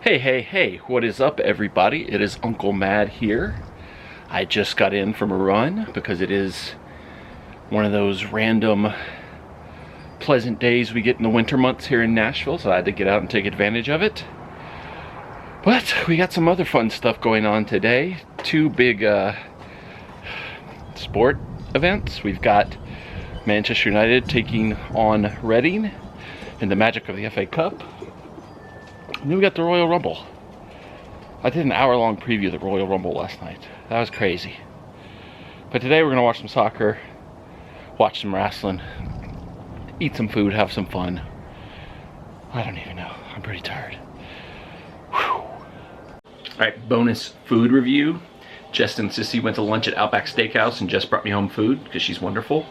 Hey, what is up everybody? It is Uncle Mad here. I just got in from a run because it is one of those random pleasant days we get in the winter months here in Nashville, so I had to get out and take advantage of it. But we got some other fun stuff going on today. Two big sport events. We've got Manchester United taking on Reading in the magic of the FA Cup. And then we got the Royal Rumble. I did an hour-long preview of the Royal Rumble last night. That was crazy. But today we're going to watch some soccer, watch some wrestling, eat some food, have some fun. I don't even know. I'm pretty tired. Whew. Alright, bonus food review. Jess and Sissy went to lunch at Outback Steakhouse and Jess brought me home food because she's wonderful.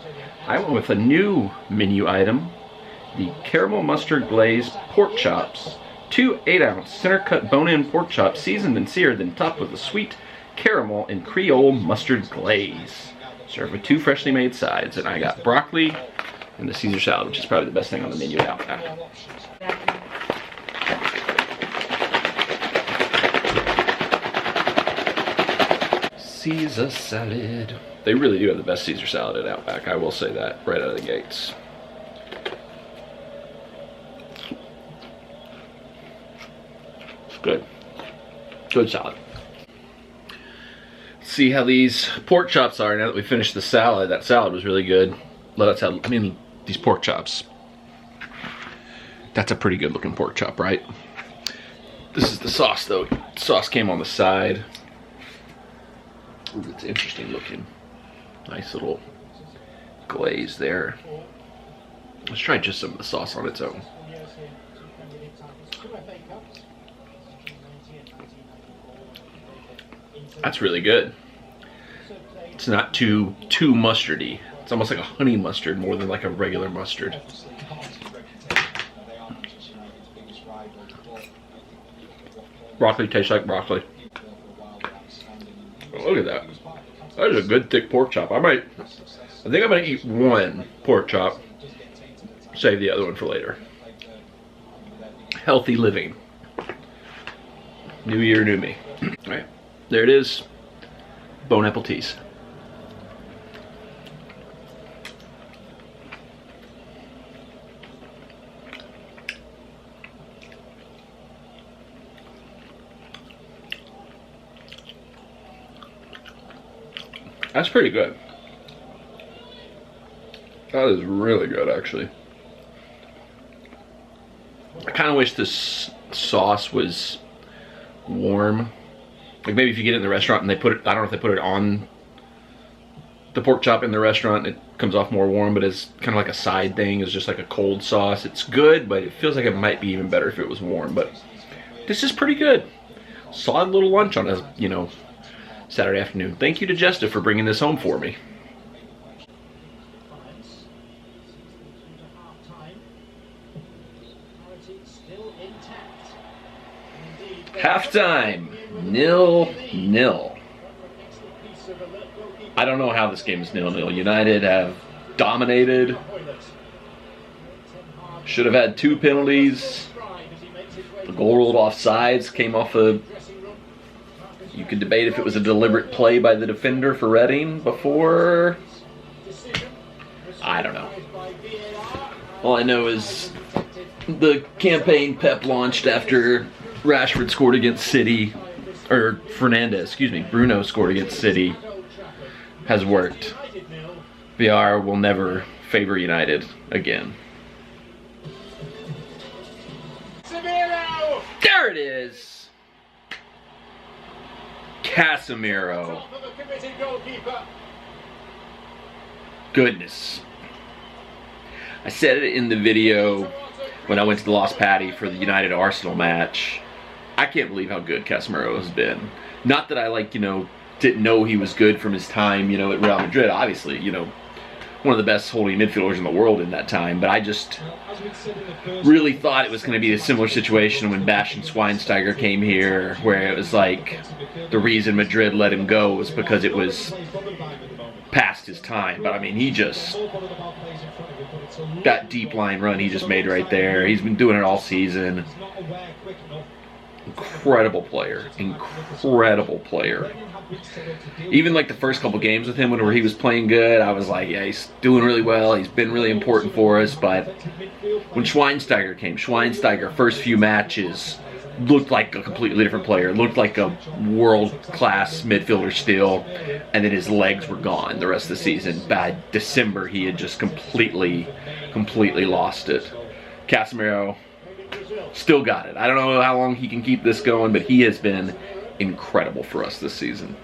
I went with a new menu item, the caramel mustard glazed pork chops. 2 8-ounce center-cut bone-in pork chops, seasoned and seared, then topped with a sweet caramel and Creole mustard glaze. Served with 2 freshly made sides, and I got broccoli and the Caesar salad, which is probably the best thing on the menu at Outback. Caesar salad. They really do have the best Caesar salad at Outback, I will say that right out of the gates. Good salad. See how these pork chops are now that we finished the salad. That salad was really good. These pork chops. That's a pretty good looking pork chop, right? This is the sauce though. The sauce came on the side. Ooh, it's interesting looking. Nice little glaze there. Let's try just some of the sauce on its own. That's really good. It's not too mustardy. It's almost like a honey mustard more than like a regular mustard. Broccoli tastes like broccoli. Oh, look at that. That is a good thick pork chop. I think I'm gonna eat one pork chop. Save the other one for later. Healthy living. New year, new me. All right. There it is, Bon Appetit. That's pretty good. That is really good, actually. I kind of wish this sauce was warm. Like maybe if you get it in the restaurant and they put it, I don't know if they put it on the pork chop in the restaurant, it comes off more warm, but it's kind of like a side thing. It's just like a cold sauce. It's good, but it feels like it might be even better if it was warm. But this is pretty good. Solid little lunch on a, Saturday afternoon. Thank you to Jesta for bringing this home for me. Halftime. 0-0. I don't know how this game is 0-0. United have dominated. Should have had 2 penalties. The goal ruled offsides. Came off a... You could debate if it was a deliberate play by the defender for Reading before. I don't know. All I know is the campaign Pep launched after Rashford scored against City, or Bruno scored against City, has worked. VR will never favor United again. There it is! Casemiro. Goodness. I said it in the video when I went to the Lost Patty for the United Arsenal match. I can't believe how good Casemiro has been. Not that I didn't know he was good from his time, at Real Madrid, obviously, one of the best holding midfielders in the world in that time, but I just really thought it was going to be a similar situation when Bastian Schweinsteiger came here, where it was like the reason Madrid let him go was because it was past his time. But I mean, that deep line run he just made right there, he's been doing it all season. incredible player. Incredible player. Even like the first couple games with him whenever he was playing good, I was like, yeah, he's doing really well. He's been really important for us. But when Schweinsteiger came, first few matches, looked like a completely different player. Looked like a world-class midfielder still. And then his legs were gone the rest of the season. By December, he had just completely lost it. Casemiro still got it. I don't know how long he can keep this going, but he has been incredible for us this season.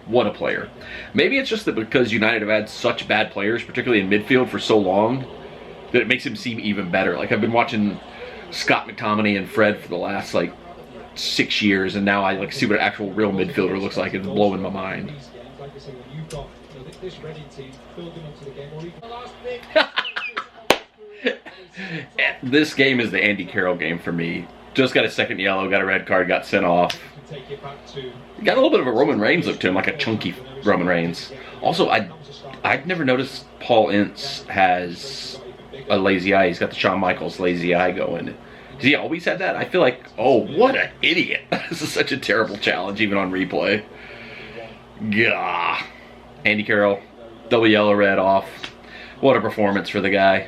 What a player. Maybe it's just that because United have had such bad players, particularly in midfield, for so long, that it makes him seem even better. Like, I've been watching Scott McTominay and Fred for the last, like, 6 years, and now I, like, see what an actual real midfielder looks like. It's blowing my mind. This game is the Andy Carroll game for me. Just got a second yellow, got a red card, got sent off. Got a little bit of a Roman Reigns look to him, like a chunky Roman Reigns. Also, I'd never noticed Paul Ince has a lazy eye. He's got the Shawn Michaels lazy eye going. Has he always had that? I feel like, oh, what an idiot. This is such a terrible challenge, even on replay. Gah. Andy Carroll, double yellow, red off. What a performance for the guy.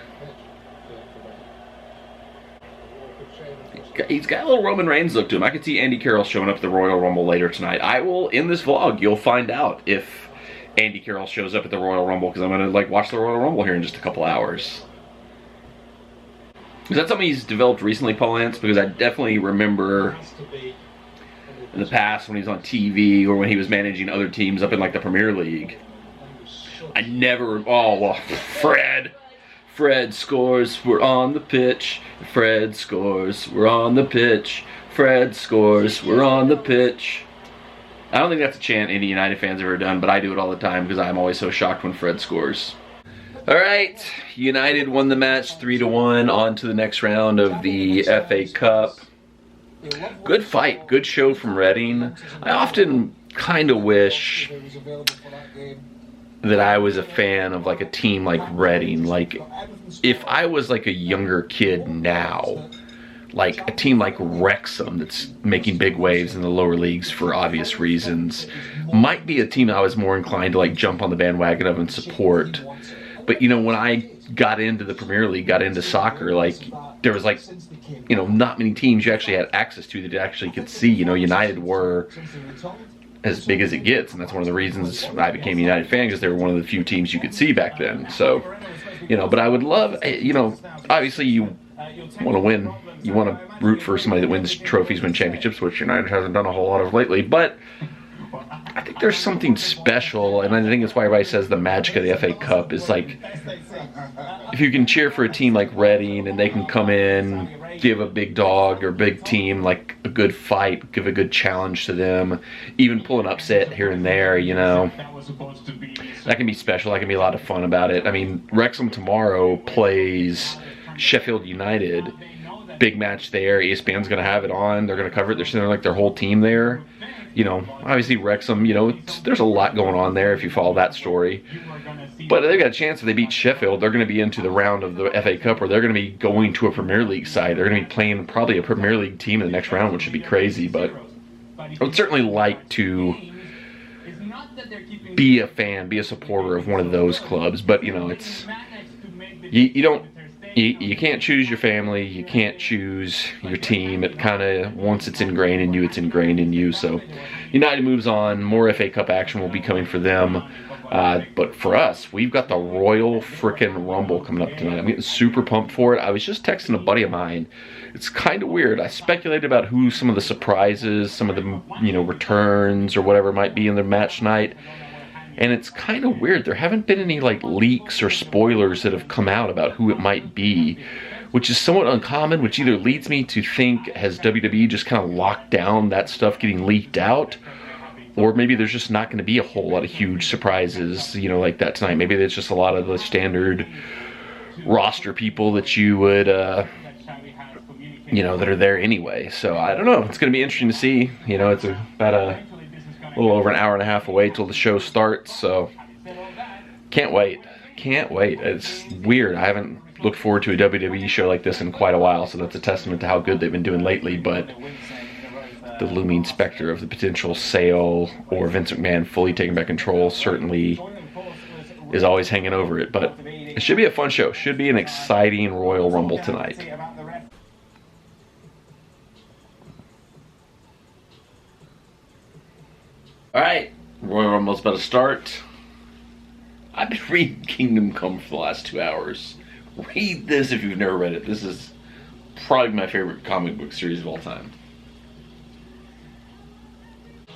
He's got a little Roman Reigns look to him. I could see Andy Carroll showing up at the Royal Rumble later tonight. I will, in this vlog, you'll find out if Andy Carroll shows up at the Royal Rumble, because I'm going to like watch the Royal Rumble here in just a couple hours. Is that something he's developed recently, Paul Ince? Because I definitely remember in the past when he was on TV or when he was managing other teams up in like the Premier League. I never, oh, well, Fred scores, we're on the pitch. Fred scores, we're on the pitch. Fred scores, we're on the pitch. I don't think that's a chant any United fans have ever done, but I do it all the time because I'm always so shocked when Fred scores. Alright, United won the match 3-1, on to the next round of the FA Cup. Good fight, good show from Reading. I often kind of wish that I was a fan of like a team like Reading. Like, if I was like a younger kid now, like a team like Wrexham that's making big waves in the lower leagues for obvious reasons, might be a team I was more inclined to like jump on the bandwagon of and support. But you know, when I got into the Premier League, got into soccer, like there was like, you know, not many teams you actually had access to that you actually could see. You know, United were as big as it gets, and that's one of the reasons I became a United fan, because they were one of the few teams you could see back then. So, you know, but I would love, you know, obviously you want to win, you want to root for somebody that wins trophies, win championships, which United hasn't done a whole lot of lately, but I think there's something special, and I think that's why everybody says the magic of the FA Cup is like, if you can cheer for a team like Reading and they can come in, give a big dog or big team like a good fight, give a good challenge to them, even pull an upset here and there, you know, that can be special. That can be a lot of fun about it. I mean, Wrexham tomorrow plays Sheffield United. Big match there. ESPN's going to have it on. They're going to cover it. They're sending like their whole team there. You know, obviously Wrexham, you know, there's a lot going on there if you follow that story. But they've got a chance if they beat Sheffield, they're going to be into the round of the FA Cup, where they're going to be going to a Premier League side. They're going to be playing probably a Premier League team in the next round, which would be crazy. But I would certainly like to be a fan, be a supporter of one of those clubs. But, you know, it's, you can't choose your family, you can't choose your team. It kind of, once it's ingrained in you, it's ingrained in you. So United moves on. More FA Cup action will be coming for them. But for us, we've got the Royal frickin' Rumble coming up tonight. I'm getting super pumped for it. I was just texting a buddy of mine. It's kind of weird. I speculated about who some of the surprises, some of the, you know, returns or whatever might be in their match tonight. And it's kind of weird. There haven't been any like leaks or spoilers that have come out about who it might be, which is somewhat uncommon, which either leads me to think, has WWE just kind of locked down that stuff getting leaked out? Or maybe there's just not going to be a whole lot of huge surprises, you know, like that tonight. Maybe there's just a lot of the standard roster people that you would, you know, that are there anyway. So I don't know. It's going to be interesting to see. You know, it's about a little over an hour and a half away till the show starts. So can't wait. Can't wait. It's weird. I haven't looked forward to a WWE show like this in quite a while, so that's a testament to how good they've been doing lately. But the looming specter of the potential sale or Vince McMahon fully taking back control certainly is always hanging over it. But it should be a fun show. Should be an exciting Royal Rumble tonight. Alright, Royal Rumble's about to start. I've been reading Kingdom Come for the last 2 hours. Read this if you've never read it. This is probably my favorite comic book series of all time.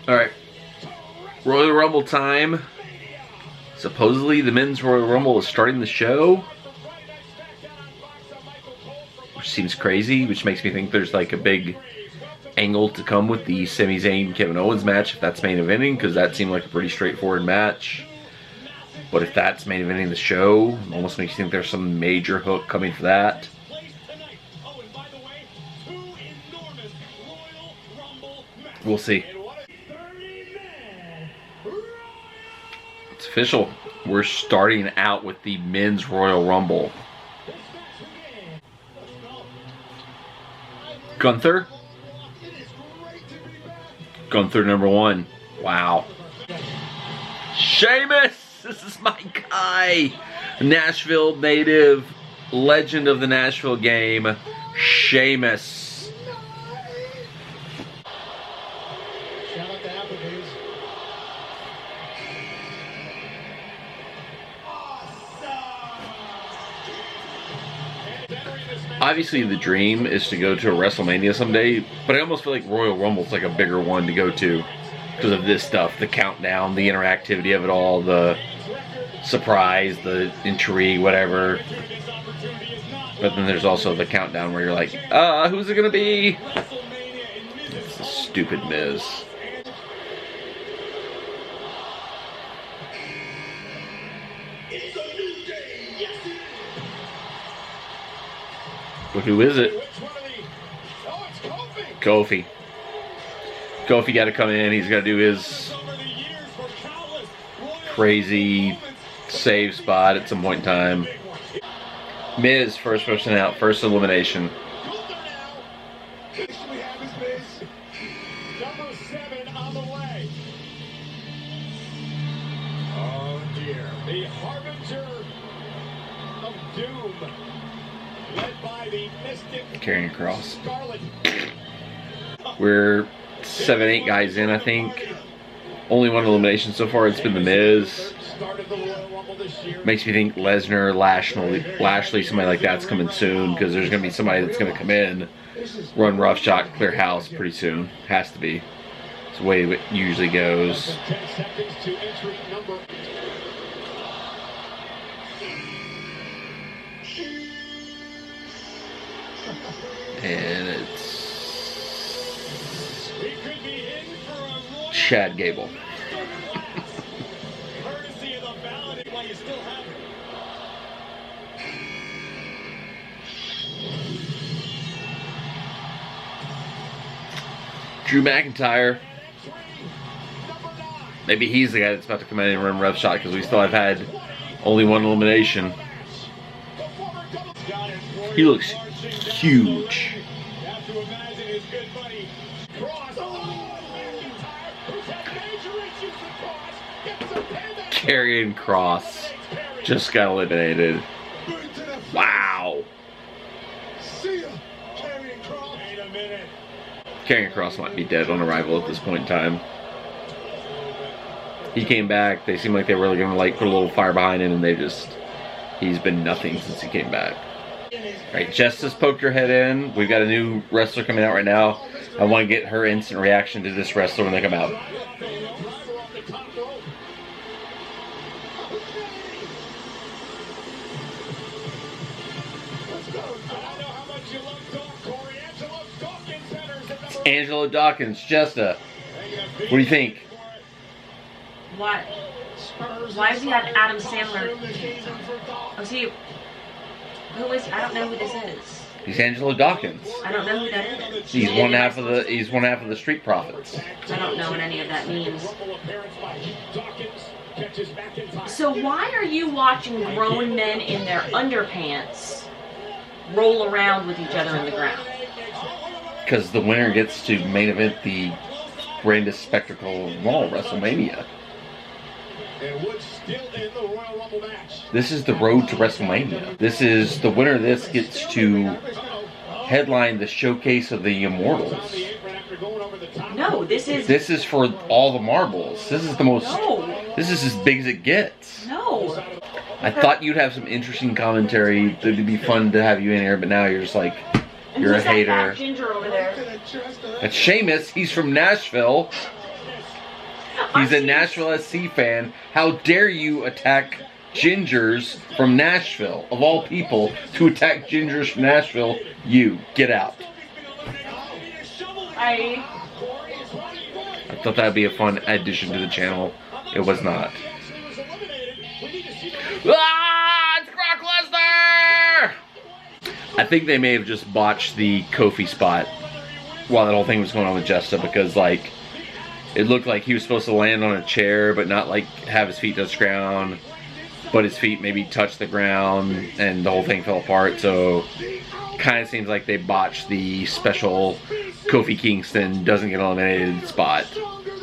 Alright, Royal Rumble time. Supposedly the men's Royal Rumble is starting the show, which seems crazy, which makes me think there's like a big angle to come with the Sami Zayn Kevin Owens match, if that's main eventing, because that seemed like a pretty straightforward match. But if that's main eventing the show, it almost makes you think there's some major hook coming for that. We'll see. It's official. We're starting out with the men's Royal Rumble. Gunther number 1. Wow. Sheamus! This is my guy! Nashville native, legend of the Nashville game, Sheamus. Shout out to Applebee's. Obviously the dream is to go to a WrestleMania someday, but I almost feel like Royal Rumble's like a bigger one to go to because of this stuff, the countdown, the interactivity of it all, the surprise, the intrigue, whatever. But then there's also the countdown where you're like, who's it gonna be? It's a stupid Miz. But who is it? Kofi. Kofi got to come in. He's got to do his crazy save spot at some point in time. Miz, first person out, first elimination. Number 7 on the way. Oh dear, the harbinger of doom. Carrying across. We're 7-8 guys in, I think. Only one elimination so far. It's been the Miz. Makes me think Lesnar, Lashley, somebody like that's coming soon, because there's going to be somebody that's going to come in, run roughshod, clear house pretty soon. Has to be. It's the way it usually goes. And it's Chad Gable. Drew McIntyre. Maybe he's the guy that's about to come in and run roughshod, because we still have had only one elimination. He looks huge. Karrion Kross just got eliminated. Wow. Karrion Kross might be dead on arrival at this point in time. He came back. They seem like they were really going to put a little fire behind him, and he's been nothing since he came back. Alright, Jess has poked her head in. We've got a new wrestler coming out right now. I want to get her instant reaction to this wrestler when they come out. It's Angelo Dawkins. Jessa, what do you think? What? Why does he have Adam Sandler? Oh, is he? Who is he? I don't know who this is. He's Angelo Dawkins. I don't know who that is. He's one half of the Street Profits. I don't know what any of that means. So why are you watching grown men in their underpants roll around with each other in the ground. Because the winner gets to main event the grandest spectacle of all, WrestleMania. And Woods still in the Royal Rumble match. This is the road to WrestleMania. This is the winner of this gets to headline the showcase of the Immortals. No, this is... This is for all the marbles. This is the most... No. This is as big as it gets. No. I thought you'd have some interesting commentary. It'd be fun to have you in here, but now you're just like... You're a hater. That ginger over there? That's Sheamus. He's from Nashville. He's a Nashville SC fan. How dare you attack gingers from Nashville? Of all people to attack gingers from Nashville, you get out. I thought that'd be a fun addition to the channel. It was not. Ah, it's Brock Lesnar! I think they may have just botched the Kofi spot while that whole thing was going on with Jesta, because like it looked like he was supposed to land on a chair but not like have his feet touch the ground, but his feet maybe touched the ground and the whole thing fell apart. So kind of seems like they botched the special Kofi Kingston doesn't get eliminated spot.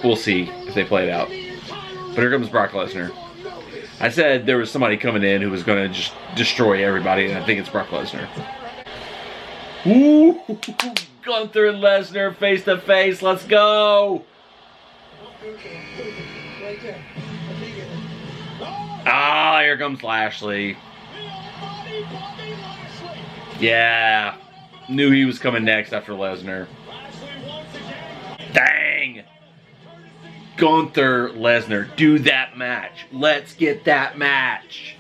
We'll see if they play it out. But here comes Brock Lesnar. I said there was somebody coming in who was going to just destroy everybody, and I think it's Brock Lesnar. Ooh, Gunther and Lesnar face to face. Let's go. Ah, here comes Lashley. Yeah, knew he was coming next after Lesnar. Dang. Gunther, Lesnar, do that match. Let's get that match.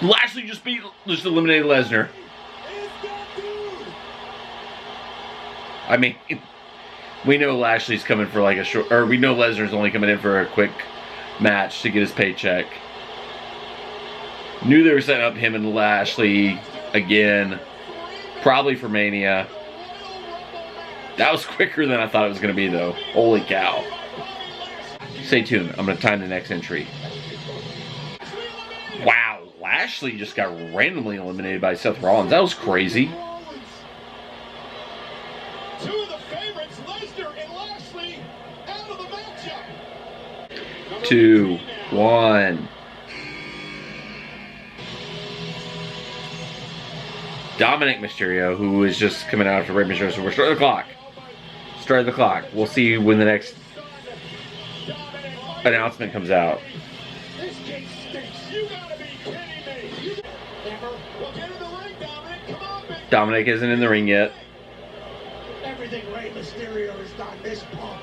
Lashley just eliminated Lesnar. I mean, we know Lashley's coming for like a short, or we know Lesnar's only coming in for a quick match to get his paycheck. Knew they were setting up him and Lashley again, probably for Mania. That was quicker than I thought it was going to be, though. Holy cow. Stay tuned. I'm going to time the next entry. Wow. Lashley just got randomly eliminated by Seth Rollins. That was crazy. Two of the favorites, Lesnar and Lashley, out of the matchup. 2, 1. Dominic Mysterio, who is just coming out after Rey Mysterio, so we're starting the clock. Start the clock. We'll see when the next announcement comes out. This case stinks. You gotta be kidding me. Amber, well, get in the ring, Dominic. Come on, baby. Dominic isn't in the ring yet. Everything Rey Mysterio has done this punk.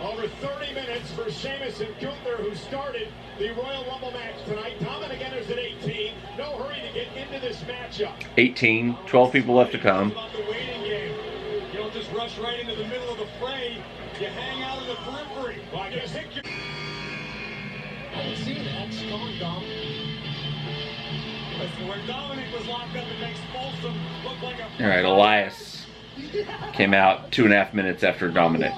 Over 30 minutes for Sheamus and Gunther, who started the Royal Rumble match tonight. Dominic enters at 18. No hurry to get into this matchup. 18. 12 people left to come. About the waiting game. You don't just rush right into the middle of the fray. You hang out in the periphery. Well, I guess think you're... I haven't seen that. Come on, Dom. Listen, where Dominic was locked up, it makes Folsom look like a... All right, Elias came out 2.5 minutes after Dominic.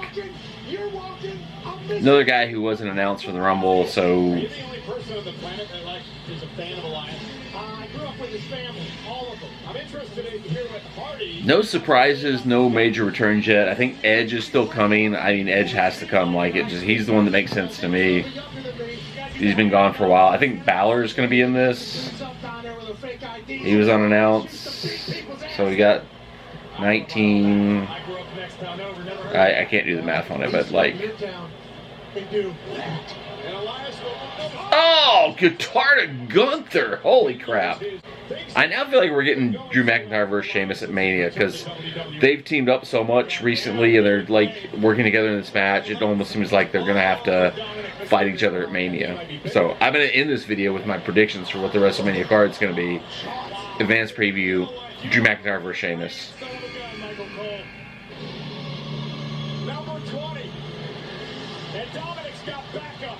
Another guy who wasn't announced for the Rumble, so... Are you the only person on the planet that is a fan of Elias? I grew up with his family, all of them. I'm interested in hearing what Hardy... No surprises, no major returns yet. I think Edge is still coming. I mean, Edge has to come. Like, he's the one that makes sense to me. He's been gone for a while. I think Balor's going to be in this. He was unannounced. So we got 19... I can't do the math on it, but like... Oh, guitar to Gunther! Holy crap. I now feel like we're getting Drew McIntyre versus Sheamus at Mania, because they've teamed up so much recently and they're like working together in this match. It almost seems like they're going to have to fight each other at Mania. So I'm going to end this video with my predictions for what the WrestleMania card is going to be. Advanced preview, Drew McIntyre versus Sheamus. Number 20. And Dominic's got backup.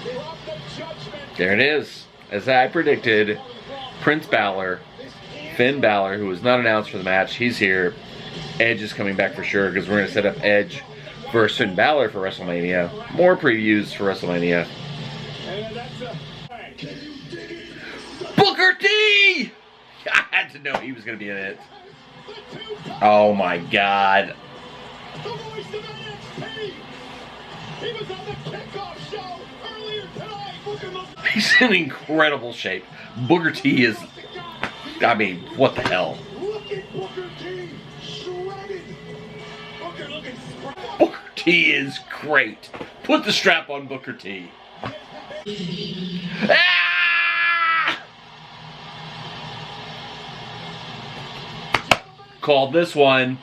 From the judgment. There it is. As I predicted, Prince Balor, Finn Balor, who was not announced for the match, he's here. Edge is coming back for sure, because we're going to set up Edge versus Finn Balor for WrestleMania. More previews for WrestleMania. And that's a... to know he was going to be in it. Oh my God. The voice of NXT. He was on the kickoff show earlier tonight. Look at him. He's in incredible shape. Booker T is, I mean, what the hell? Look at Booker T. Shredded. Booker looking spread. Booker T is great. Put the strap on Booker T. Ah! Called this one.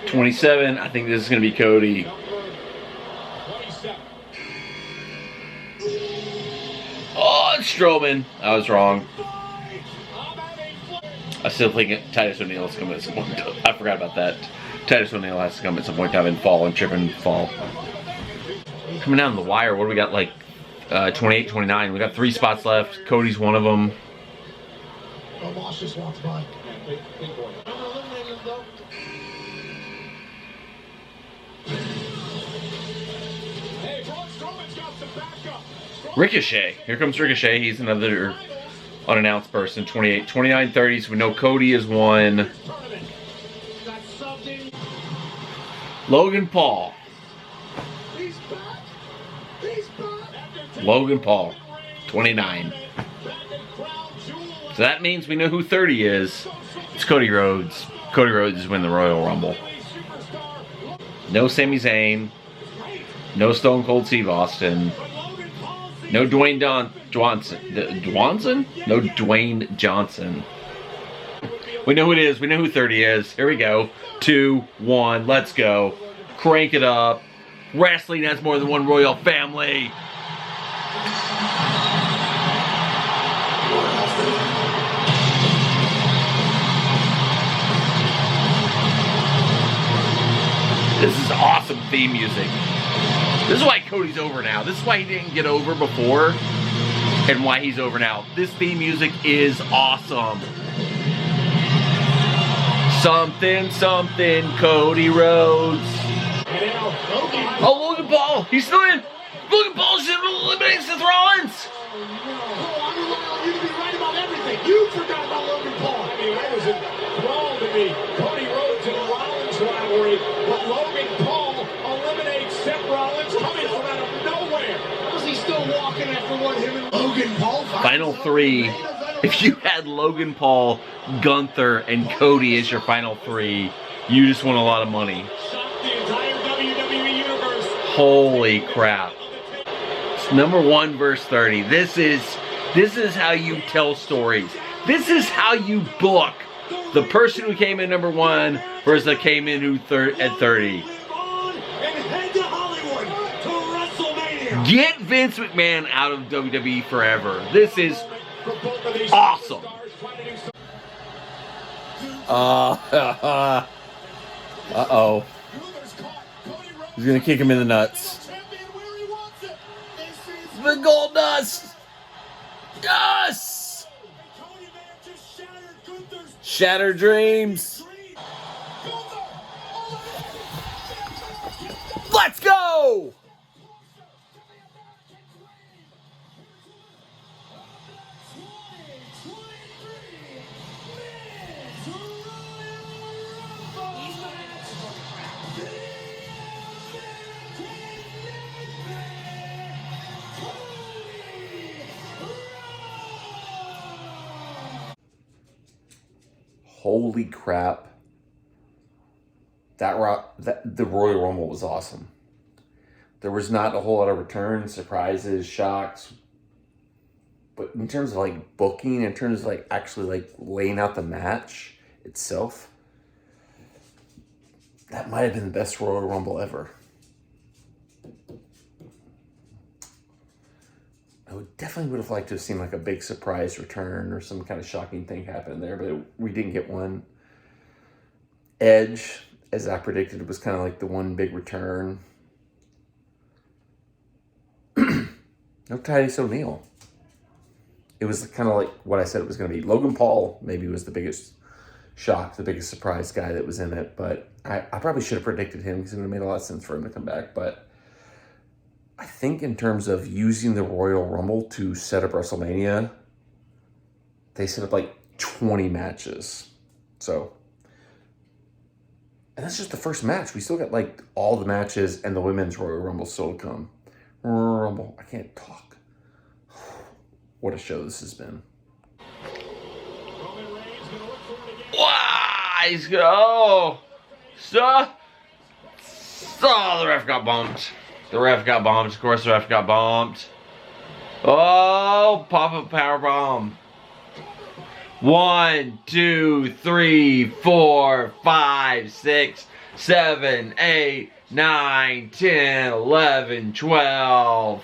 27. I think this is going to be Cody. 27. Oh, it's Strowman. I was wrong. I still think Titus O'Neil is coming at some point. I forgot about that. Titus O'Neil has to come at some point in time and fall and trip and fall. Coming down the wire, what do we got? Like 28, 29. We got 3 spots left. Cody's one of them. Oh, Moss just walked by. Hey, Braun Strowman's got some backup. Ricochet. Here comes Ricochet. He's another unannounced person. 28, 29, 30. So we know Cody is one. Got something. Logan Paul. He's back. He's back. Logan Paul. 29. So that means we know who 30 is. It's Cody Rhodes. Cody Rhodes is winning the Royal Rumble. No Sami Zayn. No Stone Cold Steve Austin. No Dwayne Johnson. No Dwayne Johnson. We know who it is. We know who 30 is. Here we go. 2, 1. Let's go. Crank it up. Wrestling has more than one royal family. This is awesome theme music. This is why Cody's over now. This is why he didn't get over before and why he's over now. This theme music is awesome. Something, something, Cody Rhodes. Oh, Logan Paul. He's still in. Logan Paul should eliminate Seth Rollins. I rely on you to be right about everything. You forgot about Logan Paul. I mean, I was enthralled to me. Cody Rhodes and Rollins rivalry, but Logan Paul eliminates Seth Rollins coming from out of nowhere. How is he still walking after what him and Logan Paul? Final 3. If you had Logan Paul, Gunther, and Cody as your final 3, you just won a lot of money. Shocked the entire WWE universe. Holy crap. It's number 1 verse 30. This is how you tell stories. This is how you book the person who came in number 1 versus the came in at 30. And head to Hollywood to WrestleMania. Get Vince McMahon out of WWE forever. This is awesome. Uh-oh. He's gonna kick him in the nuts. The gold dust! Yes! Shattered dreams. Let's go! Holy crap. The Royal Rumble was awesome. There was not a whole lot of returns, surprises, shocks. But in terms of like booking, in terms of like actually like laying out the match itself, that might have been the best Royal Rumble ever. I definitely would have liked to have seen like a big surprise return or some kind of shocking thing happen there, but we didn't get one. Edge, as I predicted, was kind of like the one big return. No Titus O'Neil. It was kind of like what I said it was going to be. Logan Paul maybe was the biggest shock, the biggest surprise guy that was in it, but I probably should have predicted him because it would have made a lot of sense for him to come back, but I think in terms of using the Royal Rumble to set up WrestleMania, they set up like 20 matches. So, and that's just the first match. We still got like all the matches and the women's Royal Rumble still to come. Rumble. I can't talk. What a show this has been. Wow, he's go. So, the ref got bumped. The ref got bumped. Of course, the ref got bumped. Oh, pop-up power bomb. 1, 2, 3, 4, 5, 6, 7, 8, 9, 10, 11, 12.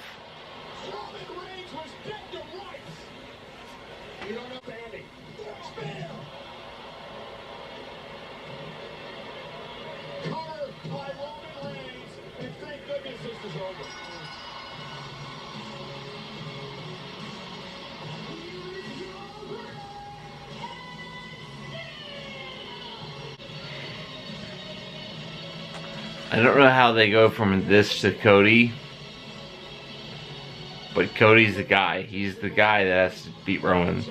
I don't know how they go from this to Cody, but Cody's the guy. He's the guy that has to beat Roman.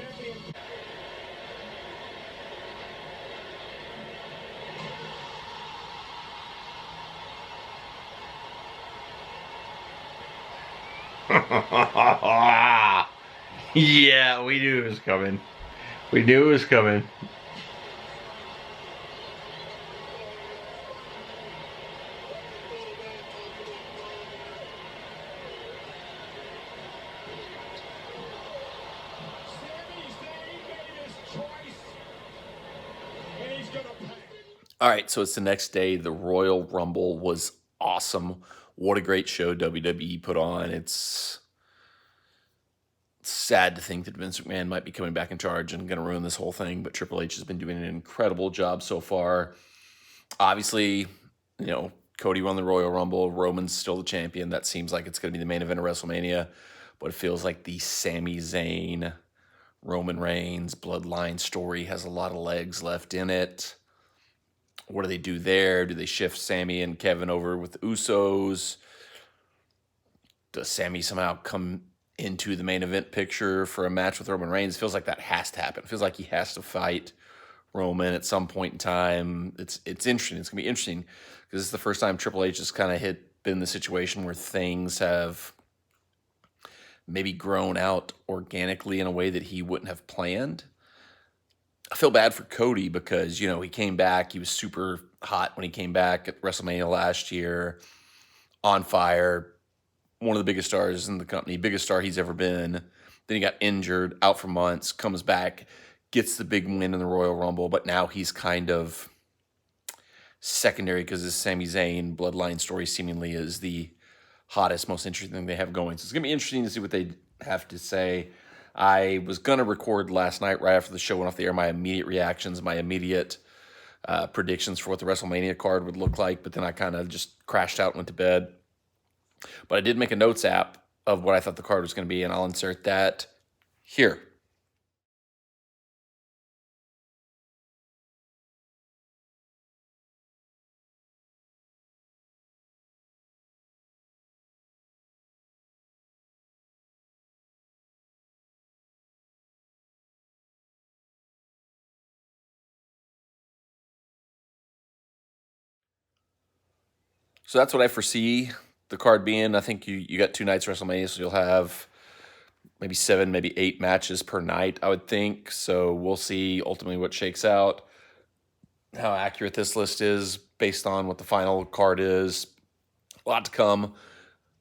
Yeah, we knew it was coming. We knew it was coming. All right, so it's the next day. The Royal Rumble was awesome. What a great show WWE put on. It's sad to think that Vince McMahon might be coming back in charge and going to ruin this whole thing, but Triple H has been doing an incredible job so far. Obviously, Cody won the Royal Rumble. Roman's still the champion. That seems like it's going to be the main event of WrestleMania, but it feels like the Sami Zayn, Roman Reigns bloodline story has a lot of legs left in it. What do they do there? Do they shift Sami and Kevin over with the Usos? Does Sami somehow come into the main event picture for a match with Roman Reigns? It feels like that has to happen. It feels like he has to fight Roman at some point in time. It's interesting. It's going to be interesting because it's the first time Triple H has kind of been in the situation where things have maybe grown out organically in a way that he wouldn't have planned. I feel bad for Cody because, he came back. He was super hot when he came back at WrestleMania last year, on fire, one of the biggest stars in the company, biggest star he's ever been. Then he got injured, out for months, comes back, gets the big win in the Royal Rumble, but now he's kind of secondary because this Sami Zayn bloodline story seemingly is the hottest, most interesting thing they have going. So it's going to be interesting to see what they have to say. I was going to record last night right after the show went off the air my immediate reactions, my immediate predictions for what the WrestleMania card would look like, but then I kind of just crashed out and went to bed. But I did make a notes app of what I thought the card was going to be, and I'll insert that here. So that's what I foresee the card being. I think you got 2 nights of WrestleMania, so you'll have maybe 7, maybe 8 matches per night, I would think. So we'll see ultimately what shakes out, how accurate this list is based on what the final card is. A lot to come.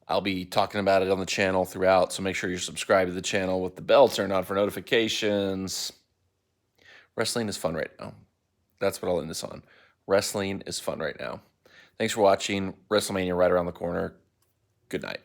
I'll be talking about it on the channel throughout, so make sure you're subscribed to the channel with the bell turned on for notifications. Wrestling is fun right now. That's what I'll end this on. Wrestling is fun right now. Thanks for watching. WrestleMania right around the corner. Good night.